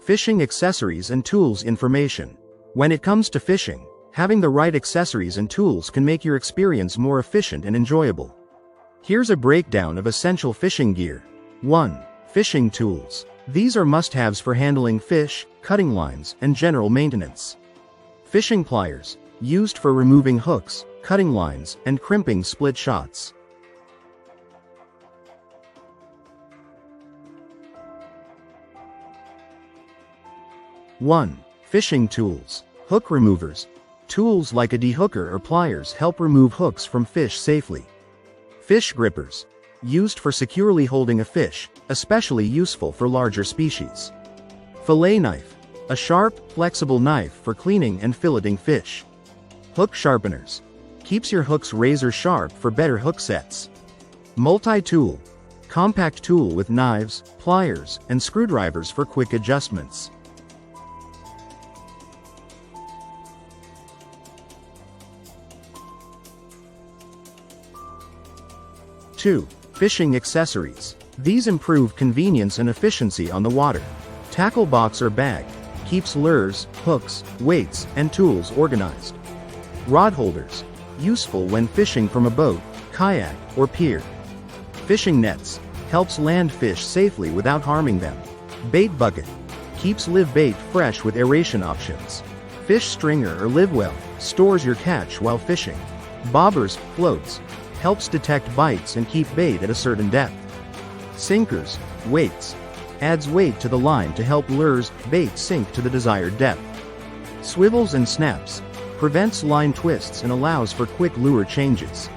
Fishing accessories and tools information. When it comes to fishing, having the right accessories and tools can make your experience more efficient and enjoyable. Here's a breakdown of essential fishing gear. 1. Fishing tools. These are must-haves for handling fish, cutting lines, and general maintenance. Fishing pliers, used for removing hooks, cutting lines, and crimping split shots. One. Fishing tools. Hook removers. Tools like a dehooker or pliers help remove hooks from fish safely. Fish grippers. Used for securely holding a fish, especially useful for larger species. Fillet knife. A sharp, flexible knife for cleaning and filleting fish. Hook sharpeners. Keeps your hooks razor sharp for better hook sets. Multi-tool. Compact tool with knives, pliers, and screwdrivers for quick adjustments. 2. Fishing accessories. These improve convenience and efficiency on the water. Tackle box or bag. Keeps lures, hooks, weights, and tools organized. Rod holders. Useful when fishing from a boat, kayak, or pier. Fishing nets. Helps land fish safely without harming them. Bait bucket. Keeps live bait fresh with aeration options. Fish stringer or live well. Stores your catch while fishing. Bobbers, floats. Helps detect bites and keep bait at a certain depth. Sinkers, weights. Adds weight to the line to help lures, bait sink to the desired depth. Swivels and snaps. Prevents line twists and allows for quick lure changes.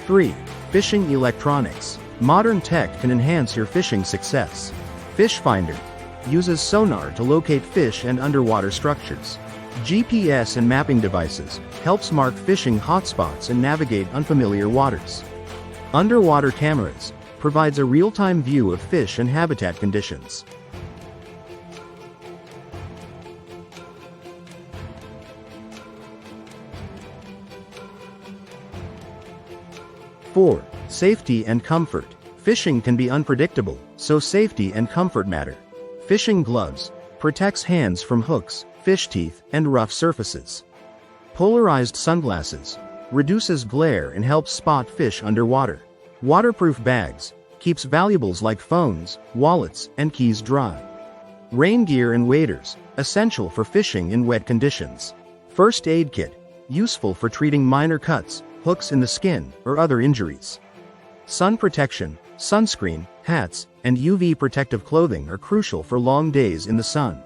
Three. Fishing electronics. Modern tech can enhance your fishing success. Fish finder. Uses sonar to locate fish and underwater structures. GPS and mapping devices. Helps mark fishing hotspots and navigate unfamiliar waters. Underwater cameras. Provides a real-time view of fish and habitat conditions. Four. Safety and comfort. Fishing can be unpredictable, so safety and comfort matter. Fishing gloves. Protects hands from hooks, fish teeth, and rough surfaces. Polarized sunglasses. Reduces glare and helps spot fish underwater. Waterproof bags. Keeps valuables like phones, wallets, and keys dry. Rain gear and waders. Essential for fishing in wet conditions. First aid kit. Useful for treating minor cuts, hooks in the skin, or other injuries. Sun protection, sunscreen, hats, and UV protective clothing are crucial for long days in the sun.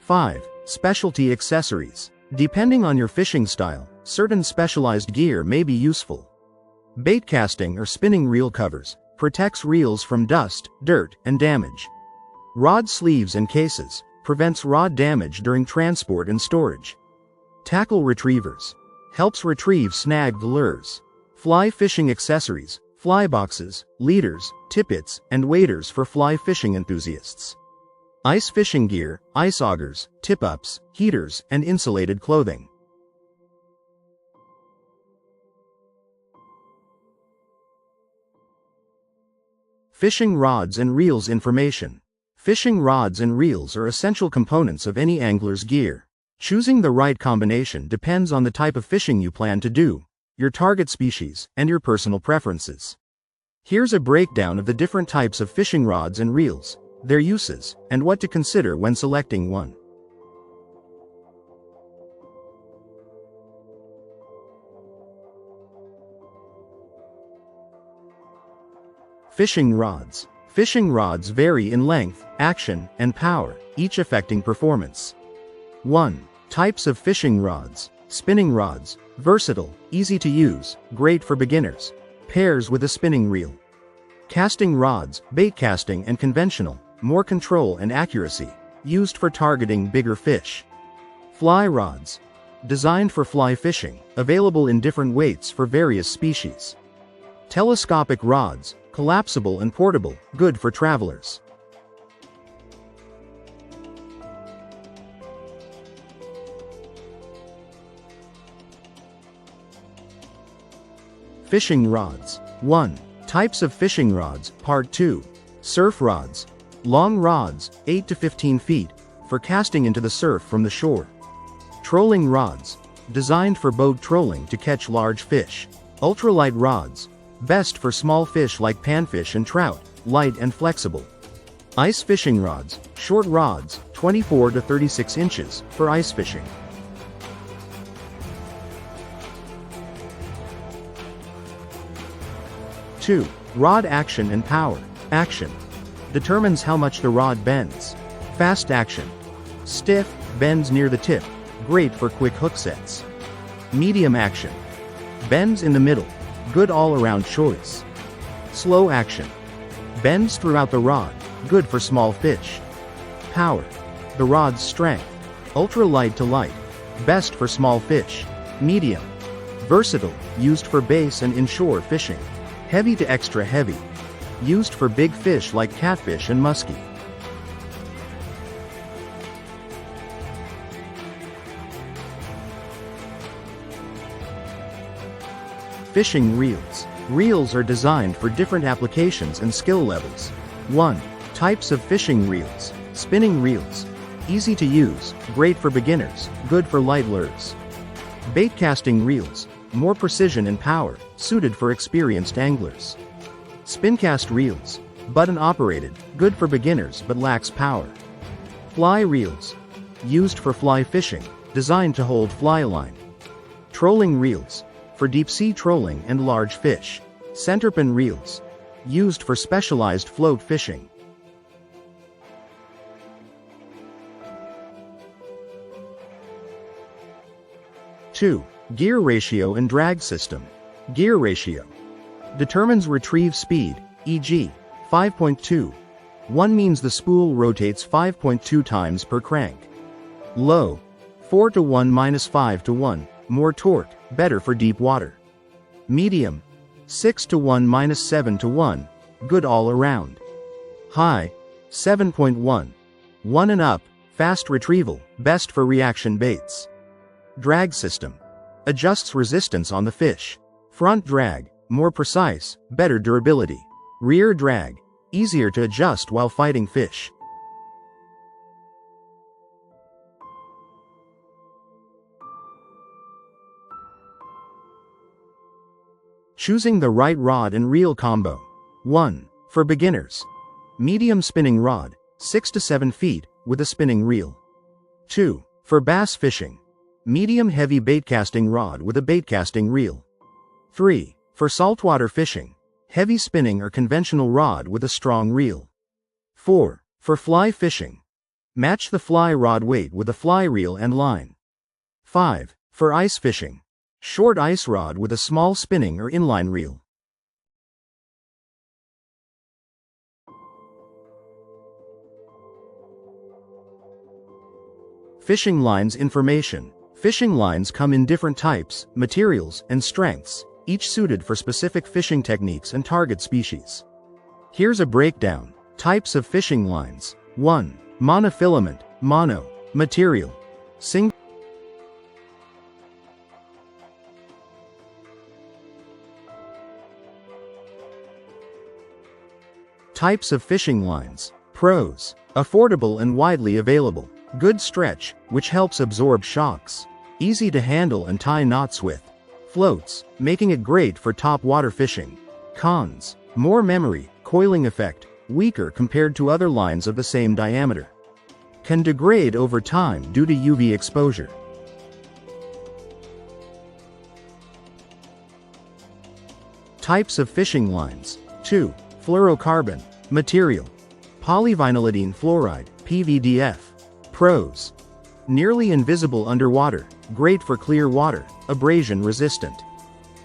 5. Specialty accessories. Depending on your fishing style, certain specialized gear may be useful. Baitcasting or spinning reel covers. Protects reels from dust, dirt, and damage. Rod sleeves and cases. Prevents rod damage during transport and storage. Tackle retrievers. Helps retrieve snagged lures. Fly fishing accessories. Fly boxes, leaders, tippets, and waders for fly fishing enthusiasts. Ice fishing gear, ice augers, tip-ups, heaters, and insulated clothing. Fishing rods and reels information. Fishing rods and reels are essential components of any angler's gear. Choosing the right combination depends on the type of fishing you plan to do, your target species, and your personal preferences. Here's a breakdown of the different types of fishing rods and reels, their uses, and what to consider when selecting one. Fishing rods. Fishing rods vary in length, action, and power, each affecting performance. 1. Types of fishing rods. Spinning rods. Versatile, easy to use, great for beginners. Pairs with a spinning reel. Casting rods. Bait casting and conventional, more control and accuracy, used for targeting bigger fish. Fly rods. Designed for fly fishing, available in different weights for various species. Telescopic rods. Collapsible and portable, good for travelers. Fishing rods. 1. Types of fishing rods, Part 2. Surf rods. Long rods, 8 to 15 feet, for casting into the surf from the shore. Trolling rods. Designed for boat trolling to catch large fish. Ultralight rods. Best for small fish like panfish and trout, light and flexible. Ice fishing rods. Short rods, 24 to 36 inches, for ice fishing. Two. Rod action and power. Action. Determines how much the rod bends. Fast action. Stiff, bends near the tip. Great for quick hook sets. Medium action. Bends in the middle. Good all-around choice. Slow action. Bends throughout the rod. Good for small fish. Power. The rod's strength. Ultra light to light. Best for small fish. Medium. Versatile, used for bass and inshore fishing. Heavy to extra heavy. Used for big fish like catfish and muskie. Fishing reels. Reels are designed for different applications and skill levels. 1. Types of fishing reels. Spinning reels. Easy to use, great for beginners, good for light lures. Baitcasting reels. More precision and power, suited for experienced anglers. Spincast reels. Button operated, good for beginners but lacks power. Fly reels. Used for fly fishing, designed to hold fly line. Trolling reels. For deep sea trolling and large fish. Centerpin reels. Used for specialized float fishing. Two. Gear ratio and drag system. Gear ratio. Determines retrieve speed, e.g., 5.2. 1 means the spool rotates 5.2 times per crank. Low. 4 to 1 minus 5 to 1, more torque, better for deep water. Medium. 6 to 1 minus 7 to 1, good all around. High. 7.1. 1 and up, fast retrieval, best for reaction baits. Drag system. Adjusts resistance on the fish. Front drag, more precise, better durability. Rear drag, easier to adjust while fighting fish. Choosing the right rod and reel combo. 1. For beginners. Medium spinning rod, 6 to 7 feet, with a spinning reel. 2. For bass fishing. Medium heavy baitcasting rod with a baitcasting reel. 3. For saltwater fishing. Heavy spinning or conventional rod with a strong reel. 4. For fly fishing. Match the fly rod weight with a fly reel and line. 5. For ice fishing. Short ice rod with a small spinning or inline reel. Fishing lines information. Fishing lines come in different types, materials, and strengths, each suited for specific fishing techniques and target species. Here's a breakdown. Types of fishing lines. 1. Monofilament, mono, material. Single. Types of fishing lines. Pros. Affordable and widely available. Good stretch, which helps absorb shocks. Easy to handle and tie knots with. Floats, making it great for top water fishing. Cons. More memory, coiling effect, weaker compared to other lines of the same diameter. Can degrade over time due to UV exposure. Types of fishing lines. 2. Fluorocarbon. Material. Polyvinylidene fluoride, PVDF. Pros. Nearly invisible underwater, great for clear water, abrasion resistant.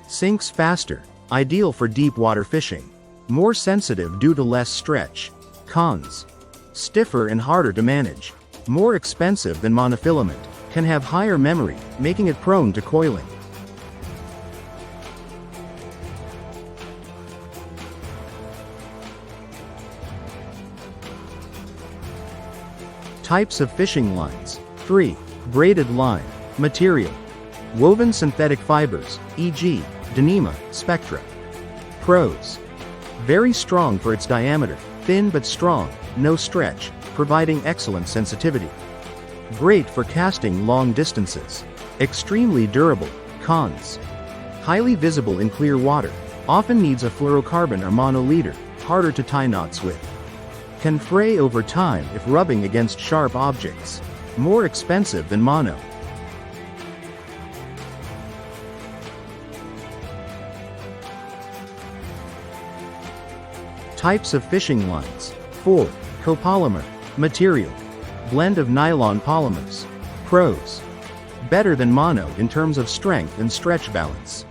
Sinks faster, ideal for deep water fishing. More sensitive due to less stretch. Cons. Stiffer and harder to manage. More expensive than monofilament. Can have higher memory, making it prone to coiling. Types of fishing lines. 3. Braided line. Material. Woven synthetic fibers, e.g., Dyneema, Spectra. Pros. Very strong for its diameter, thin but strong, no stretch, providing excellent sensitivity. Great for casting long distances. Extremely durable. Cons. Highly visible in clear water, often needs a fluorocarbon or mono leader, harder to tie knots with. Can fray over time if rubbing against sharp objects. More expensive than mono. Types of fishing lines. 4. Copolymer. Material. Blend of nylon polymers. Pros. Better than mono in terms of strength and stretch balance.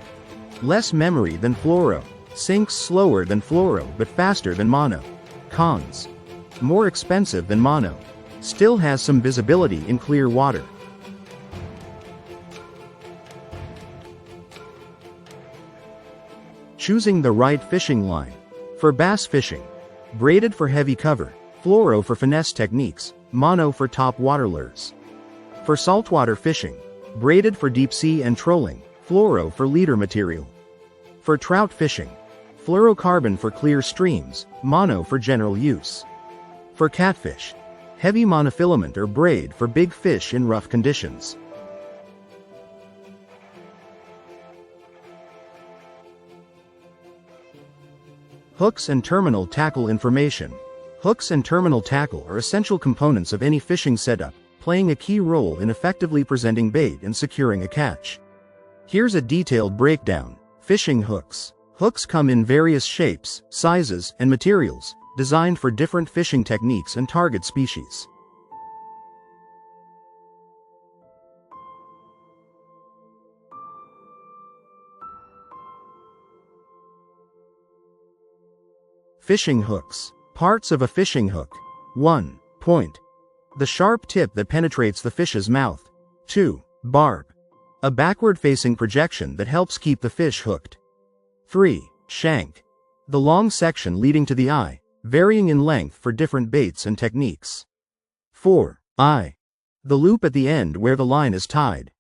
Less memory than fluoro. Sinks slower than fluoro but faster than mono. Cons. More expensive than mono. Still has some visibility in clear water. Choosing the right fishing line. For bass fishing, braided for heavy cover, fluoro for finesse techniques, mono for top water lures. For saltwater fishing, braided for deep sea and trolling, fluoro for leader material. For trout fishing, fluorocarbon for clear streams, mono for general use. For catfish, heavy monofilament or braid for big fish in rough conditions. Hooks and terminal tackle information. Hooks and terminal tackle are essential components of any fishing setup, playing a key role in effectively presenting bait and securing a catch. Here's a detailed breakdown. Fishing hooks. Hooks come in various shapes, sizes, and materials, designed for different fishing techniques and target species. Fishing hooks. Parts of a fishing hook. 1. Point. The sharp tip that penetrates the fish's mouth. 2. Barb. A backward-facing projection that helps keep the fish hooked. 3. Shank. The long section leading to the eye, varying in length for different baits and techniques. 4. Eye. The loop at the end where the line is tied.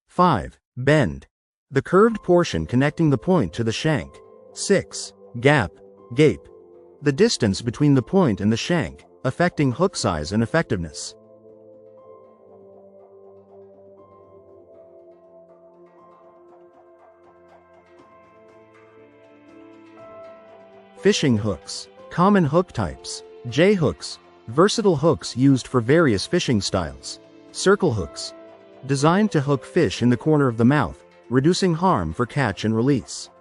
5. Bend. The curved portion connecting the point to the shank. 6. Gap. Gape. The distance between the point and the shank, affecting hook size and effectiveness. Fishing hooks. Common hook types. J-hooks. Versatile hooks used for various fishing styles. Circle hooks. Designed to hook fish in the corner of the mouth, reducing harm for catch and release.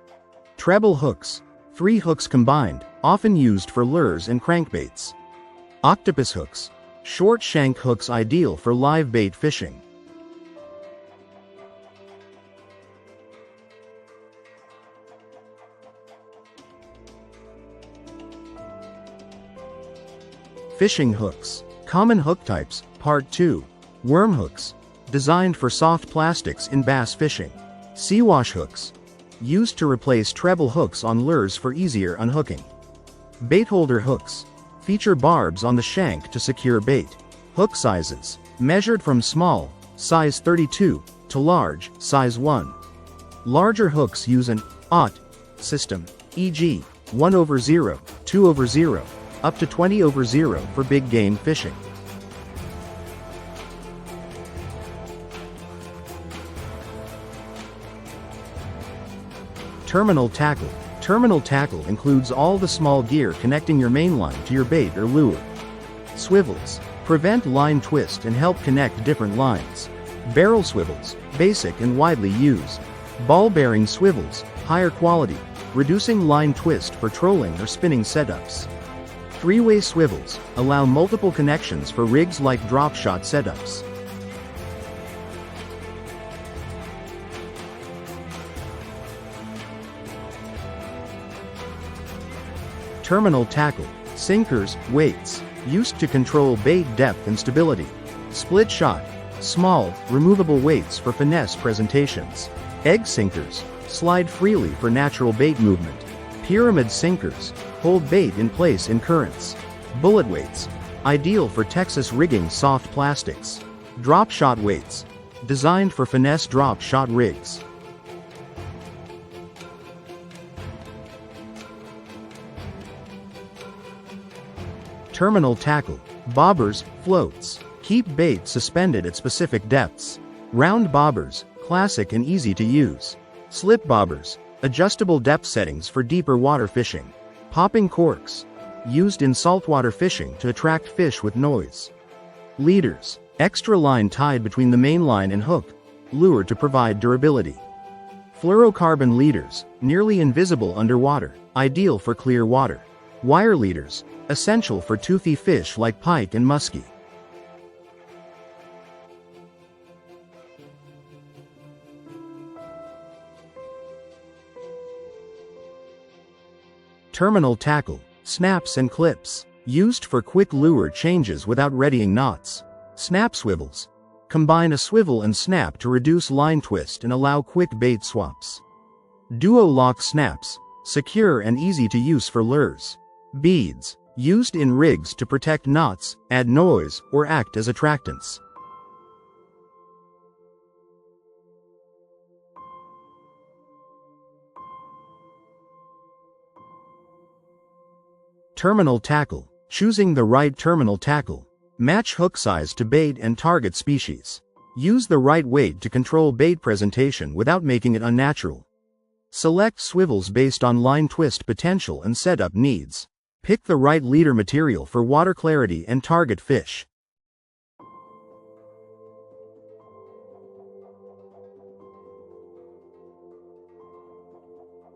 Treble hooks. 3 hooks combined, often used for lures and crankbaits. Octopus hooks. Short shank hooks ideal for live bait fishing. Fishing hooks. Common hook types. Part 2. Worm hooks. Designed for soft plastics in bass fishing. Seawash hooks. Used to replace treble hooks on lures for easier unhooking. Bait holder hooks. Feature barbs on the shank to secure bait. Hook sizes. Measured from small, size 32, to large, size 1. Larger hooks use an OT system, e.g., 1/0, 2/0, up to 20/0 for big game fishing. Terminal tackle. Terminal tackle includes all the small gear connecting your main line to your bait or lure. Swivels. Prevent line twist and help connect different lines. Barrel swivels. Basic and widely used. Ball bearing swivels. Higher quality, reducing line twist for trolling or spinning setups. Three-way swivels. Allow multiple connections for rigs like drop shot setups. Terminal tackle. Sinkers, weights. Used to control bait depth and stability. Split shot. Small, removable weights for finesse presentations. Egg sinkers. Slide freely for natural bait movement. Pyramid sinkers. Hold bait in place in currents. Bullet weights. Ideal for Texas rigging soft plastics. Drop shot weights. Designed for finesse drop shot rigs. Terminal tackle, bobbers, floats. Keep bait suspended at specific depths. Round bobbers, classic and easy to use. Slip bobbers, adjustable depth settings for deeper water fishing. Popping corks, used in saltwater fishing to attract fish with noise. Leaders, extra line tied between the main line and hook, lure to provide durability. Fluorocarbon leaders, nearly invisible underwater, ideal for clear water. Wire leaders, essential for toothy fish like pike and muskie. Terminal tackle, snaps and clips, used for quick lure changes without readying knots. Snap swivels, combine a swivel and snap to reduce line twist and allow quick bait swaps. Duo lock snaps, secure and easy to use for lures. Beads, used in rigs to protect knots, add noise, or act as attractants. Terminal tackle, choosing the right terminal tackle. Match hook size to bait and target species. Use the right weight to control bait presentation without making it unnatural. Select swivels based on line twist potential and setup needs. Pick the right leader material for water clarity and target fish.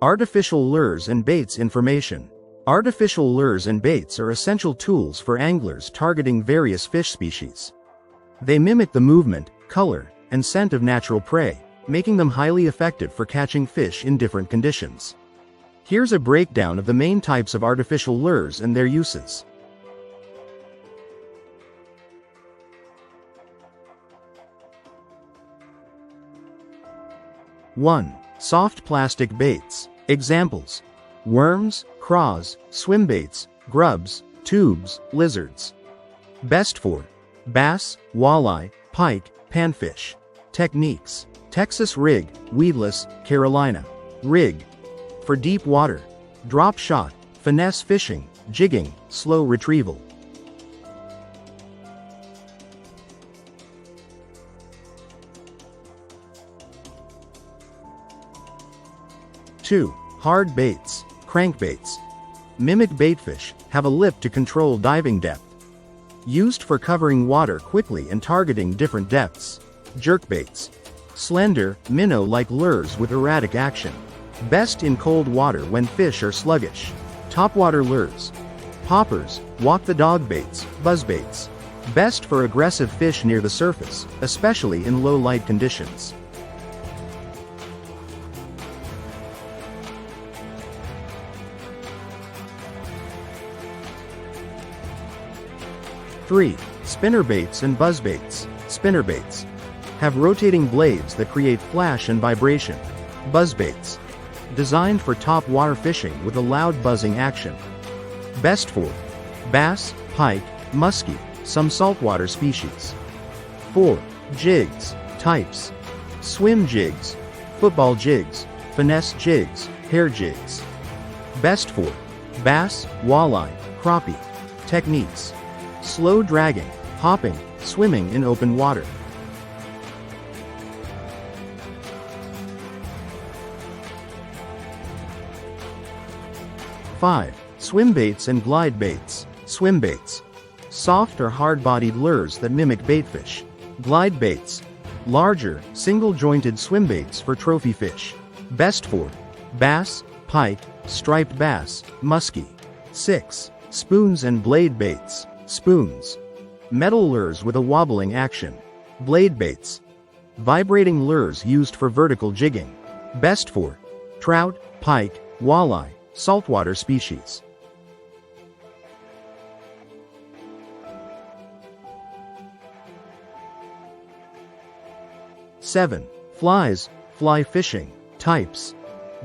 Artificial lures and baits information. Artificial lures and baits are essential tools for anglers targeting various fish species. They mimic the movement, color, and scent of natural prey, making them highly effective for catching fish in different conditions. Here's a breakdown of the main types of artificial lures and their uses. One. Soft plastic baits. Examples: worms, craws, swim baits, grubs, tubes, lizards. Best for bass, walleye, pike, panfish. Techniques: Texas rig, weedless, Carolina rig. For deep water: drop shot, finesse fishing, jigging, slow retrieval. Two. Hard baits. Crankbaits. Mimic baitfish, have a lip to control diving depth. Used for covering water quickly and targeting different depths. Jerkbaits. Slender, minnow-like lures with erratic action. Best in cold water when fish are sluggish. Topwater lures. Poppers, walk the dog baits, buzzbaits. Best for aggressive fish near the surface, especially in low light conditions. Three. Spinnerbaits and buzzbaits. Spinnerbaits have rotating blades that create flash and vibration. Buzzbaits, designed for top water fishing with a loud buzzing action. Best for bass, pike, muskie, some saltwater species. 4. Jigs. Types: swim jigs, football jigs, finesse jigs, hair jigs. Best for bass, walleye, crappie. Techniques: slow dragging, hopping, swimming in open water. Five. Swim baits and glide baits. Swim baits, soft or hard-bodied lures that mimic baitfish. Glide baits, larger, single-jointed swim baits for trophy fish. Best for bass, pike, striped bass, muskie. 6. Spoons and blade baits. Spoons, metal lures with a wobbling action. Blade baits, vibrating lures used for vertical jigging. Best for trout, pike, walleye, saltwater species. Seven. Flies, fly fishing. Types: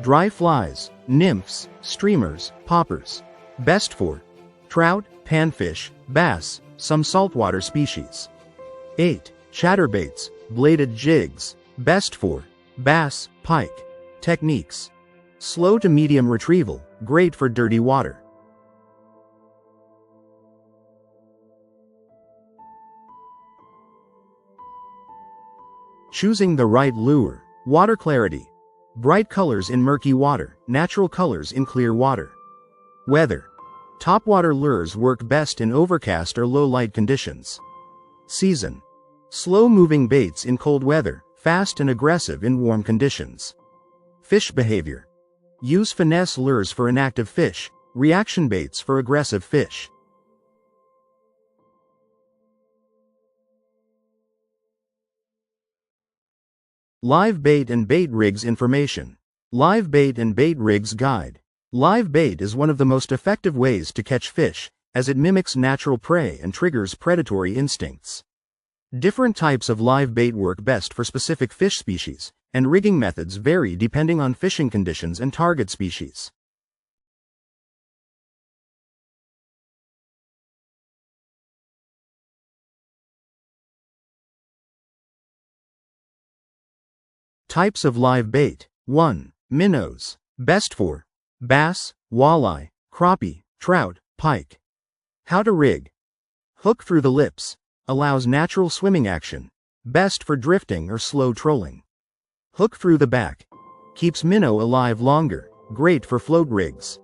dry flies, nymphs, streamers, poppers. Best for trout, panfish, bass, some saltwater species. 8. Chatterbaits, bladed jigs. Best for bass, pike. Techniques: slow to medium retrieval, great for dirty water. Choosing the right lure. Water clarity. Bright colors in murky water, natural colors in clear water. Weather. Topwater lures work best in overcast or low light conditions. Season. Slow-moving baits in cold weather, fast and aggressive in warm conditions. Fish behavior. Use finesse lures for inactive fish, reaction baits for aggressive fish. Live bait and bait rigs information. Live bait and bait rigs guide. Live bait is one of the most effective ways to catch fish, as it mimics natural prey and triggers predatory instincts. Different types of live bait work best for specific fish species, and rigging methods vary depending on fishing conditions and target species. Types of live bait. 1. Minnows. Best for bass, walleye, crappie, trout, pike. How to rig. Hook through the lips. Allows natural swimming action. Best for drifting or slow trolling. Hook through the back. Keeps minnow alive longer. Great for float rigs.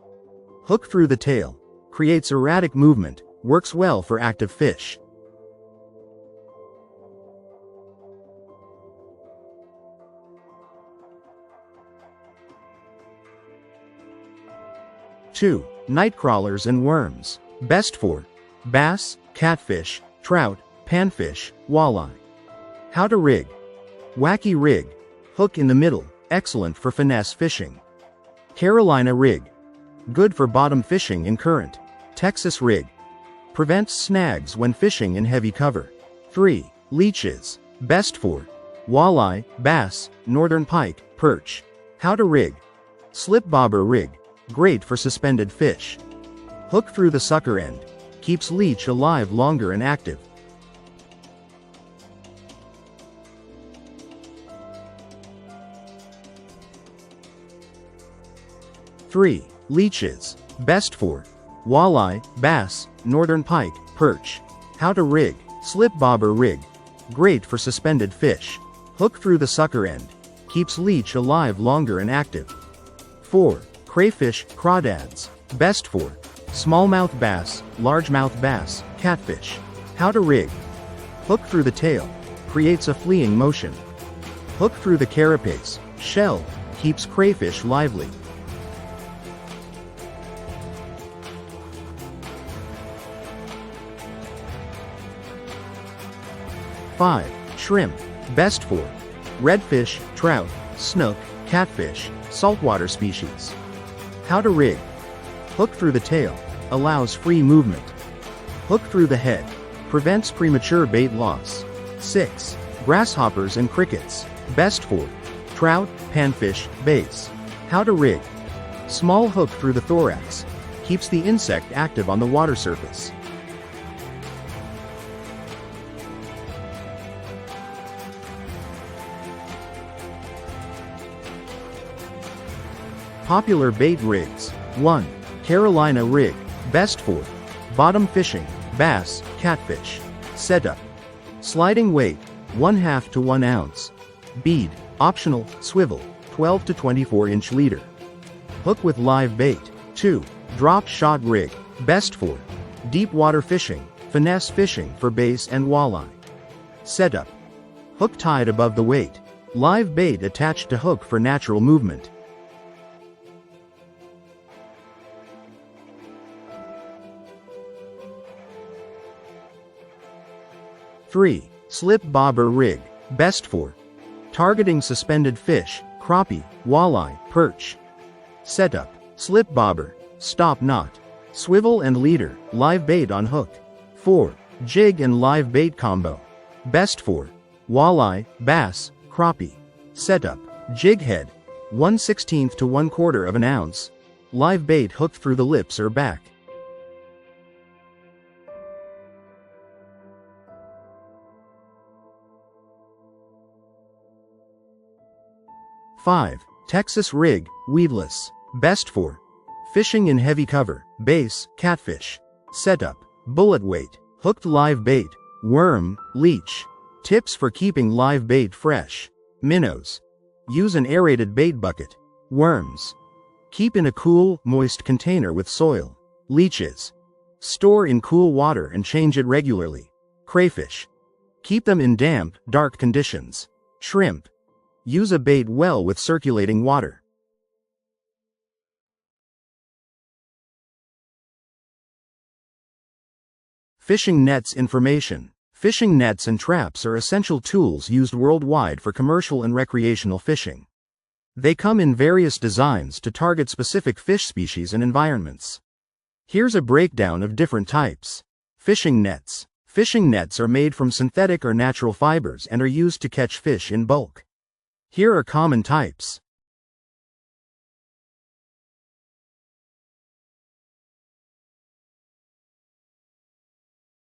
Hook through the tail. Creates erratic movement. Works well for active fish. Two. Night crawlers and worms. Best for bass, catfish, trout, panfish, walleye. How to rig. Wacky rig. Hook in the middle. Excellent for finesse fishing. Carolina rig. Good for bottom fishing in current. Texas rig. Prevents snags when fishing in heavy cover. 3. Leeches. Best for walleye, bass, northern pike, perch. How to rig. Slip bobber rig. Great for suspended fish. Hook through the sucker end. Keeps leech alive longer and active. Three. Leeches. Best for walleye, bass, northern pike, perch. How to rig. Slip bobber rig. Great for suspended fish. Hook through the sucker end. Keeps leech alive longer and active. 4. Crayfish, crawdads. Best for smallmouth bass, largemouth bass, catfish. How to rig. Hook through the tail. Creates a fleeing motion. Hook through the carapace. Shell. Keeps crayfish lively. 5. Shrimp. Best for redfish, trout, snook, catfish, saltwater species. How to rig. Hook through the tail. Allows free movement. Hook through the head. Prevents premature bait loss. 6. Grasshoppers and crickets. Best for trout, panfish, bass. How to rig. Small hook through the thorax. Keeps the insect active on the water surface. Popular bait rigs. 1. Carolina rig. Best for bottom fishing, bass, catfish. Setup. Sliding weight, 1/2 to 1 ounce. Bead, optional, swivel, 12 to 24 inch leader. Hook with live bait. 2. Drop shot rig. Best for deep water fishing, finesse fishing for bass and walleye. Setup. Hook tied above the weight. Live bait attached to hook for natural movement. Three. Slip bobber rig. Best for targeting suspended fish, crappie, walleye, perch. Setup. Slip bobber, stop knot, swivel and leader, live bait on hook. 4. Jig and live bait combo. Best for walleye, bass, crappie. Setup. Jig head, 1/16 to 1/4 of an ounce. Live bait hooked through the lips or back. Five. Texas rig, weedless. Best for fishing in heavy cover, bass, catfish. Setup. Bullet weight, hooked live bait, worm, leech. Tips for keeping live bait fresh. Minnows. Use an aerated bait bucket. Worms. Keep in a cool, moist container with soil. Leeches. Store in cool water and change it regularly. Crayfish. Keep them in damp, dark conditions. Shrimp. Use a bait well with circulating water. Fishing nets information. Fishing nets and traps are essential tools used worldwide for commercial and recreational fishing. They come in various designs to target specific fish species and environments. Here's a breakdown of different types. Fishing nets. Fishing nets are made from synthetic or natural fibers and are used to catch fish in bulk. Here are common types.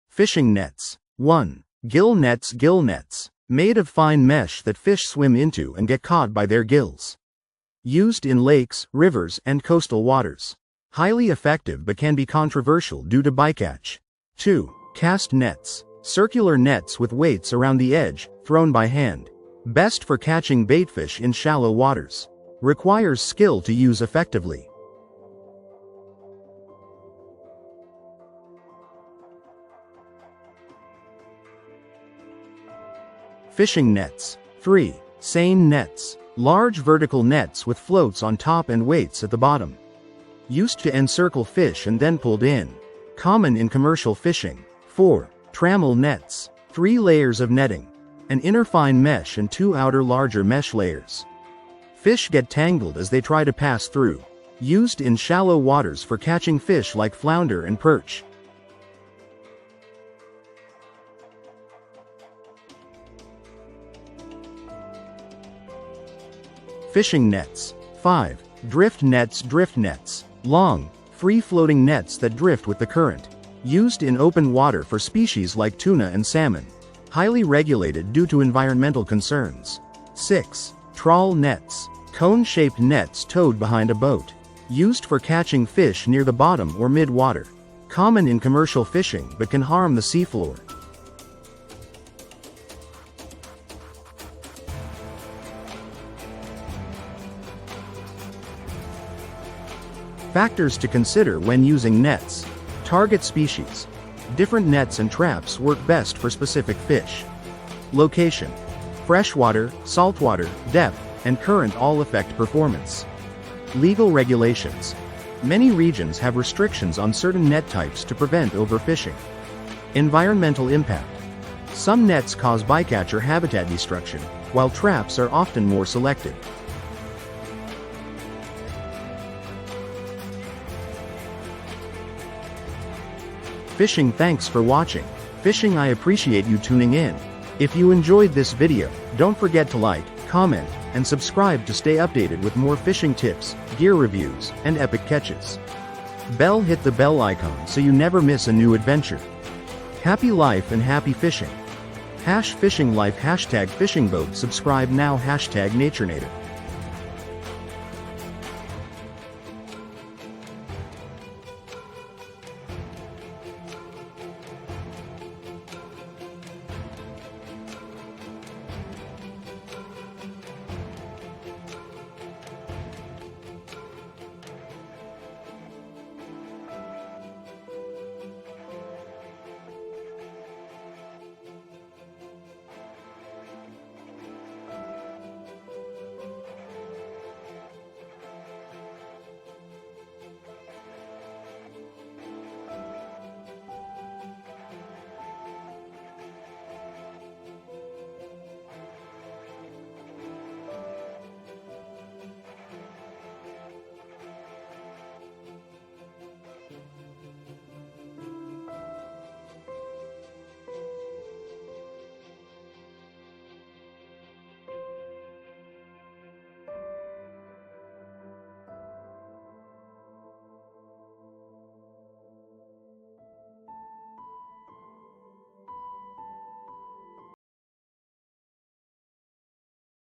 Fishing nets. 1. Gill nets. Gill nets. Made of fine mesh that fish swim into and get caught by their gills. Used in lakes, rivers, and coastal waters. Highly effective but can be controversial due to bycatch. 2. Cast nets. Circular nets with weights around the edge, thrown by hand. Best for catching baitfish in shallow waters. Requires skill to use effectively. Fishing nets. 3. Seine nets. Large vertical nets with floats on top and weights at the bottom. Used to encircle fish and then pulled in. Common in commercial fishing. 4. Trammel nets. 3 layers of netting. An inner fine mesh and 2 outer larger mesh layers. Fish get tangled as they try to pass through. Used in shallow waters for catching fish like flounder and perch. Fishing nets. 5. Drift nets. Drift nets. Long, free-floating nets that drift with the current. Used in open water for species like tuna and salmon. Highly regulated due to environmental concerns. 6. Trawl nets. Cone-shaped nets towed behind a boat. Used for catching fish near the bottom or mid-water. Common in commercial fishing but can harm the seafloor. Factors to consider when using nets. Target species. Different nets and traps work best for specific fish. Location. Freshwater, saltwater, depth, and current all affect performance. Legal regulations. Many regions have restrictions on certain net types to prevent overfishing. Environmental impact. Some nets cause bycatch or habitat destruction, while traps are often more selective. Fishing. Thanks for watching. Fishing. I appreciate you tuning in. If you enjoyed this video, don't forget to like, comment, and subscribe to stay updated with more fishing tips, gear reviews, and epic catches. Hit the bell icon so you never miss a new adventure. Happy life and happy fishing. #FishingLife #FishingBoat. Subscribe now #Naturenator.